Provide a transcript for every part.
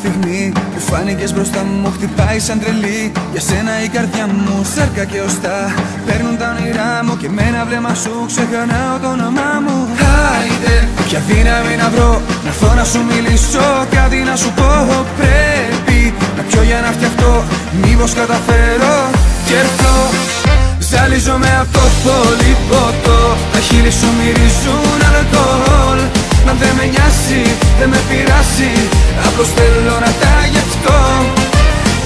στιγμή που φάνηκες μπροστά μου, χτυπάει σαν τρελή. Για σένα η καρδιά μου σάρκα και οστά, παίρνουν τα όνειρά μου και με ένα βλέμμα σου ξεχνάω το όνομά μου. Άιντε, ποια δύναμη να βρω, να έρθω να σου μιλήσω, κάτι να σου πω. Πρέπει να πιω για να φτιαχτώ, μήπως καταφέρω κι έρθω. Ζαλίζομαι από το πολύ ποτό, τα χείλη σου μυρίζουν αλκοόλ. Μα δεν με νοιάζει, δεν με πειράζει, απλώς θέλω να τα γευτώ.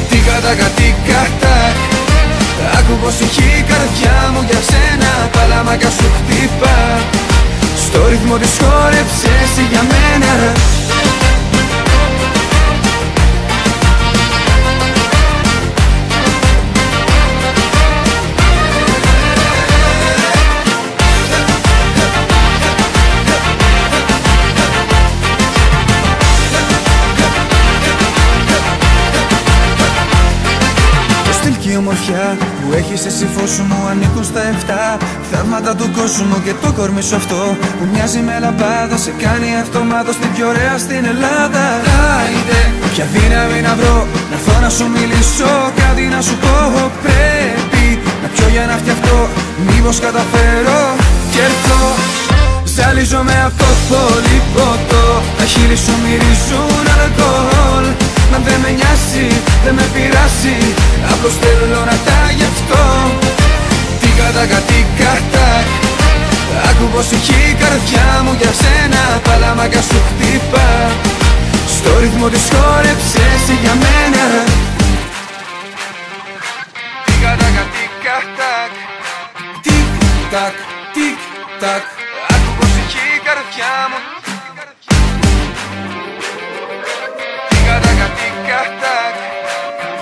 Τίκα τάκα τίκα τάκ, άκου πως ηχεί η καρδιά μου για σένα, παλαμάκα σου χτύπα. Στο ρυθμό της χόρεψες για μένα. Η ομορφιά που έχεις εσύ φως σου μου ανήκουν στα 7 θαύματα του κόσμου και το κορμί σου αυτό που μοιάζει με λαμπάδα, σε κάνει αυτομάτως την πιο ωραία στην Ελλάδα. Άιντε, ποια δύναμη να βρω, να έρθω να σου μιλήσω, κάτι να σου πω. Πρέπει να πιω για να φτιαχτώ, μήπως καταφέρω κι έρθω. Ζαλίζομαι από το πολύ ποτό, τα χείλη σου μυρίζουν αλκοόλ. Μα δεν με νοιάζει, δεν με πειράζει, απλώς θέλω να τα γευτώ. Τίκα τάκα τίκα τάκ, άκου πως ηχεί η καρδιά μου για σένα, παλαμάκα σου χτύπα. Στο ρυθμό της χόρεψες για μένα. Τίκα τάκα τίκα τάκ, τικ τακ τικ τακ, άκου πως ηχεί η καρδιά μου. Τίκα τάκα τίκα τακ,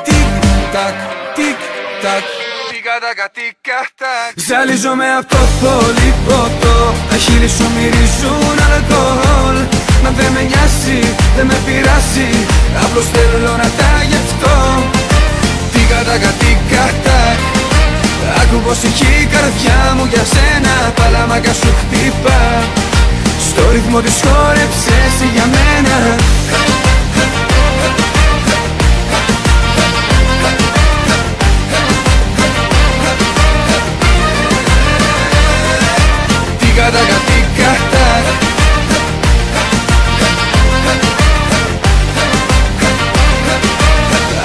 τικ τακ τικ τακ, τίκα τάκα τίκα τακ. Ζαλίζομαι από το πολύ ποτό, τα χείλη σου μυρίζουν αλκοόλ. Μα δεν με νοιάζει, δεν με πειράζει, απλώς θέλω να τα γευτώ. Τίκα τάκα τίκα τακ, άκου πως ηχεί η καρδιά μου για σένα, παλαμάκα σου χτύπα. Στο ρυθμό της χόρεψες για μένα. Τίκα τάκα τίκα τάκ,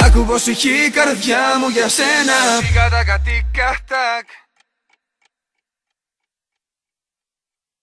άκου πως ηχεί η καρδιά μου για σένα. Τίκα τάκα τίκα τάκ.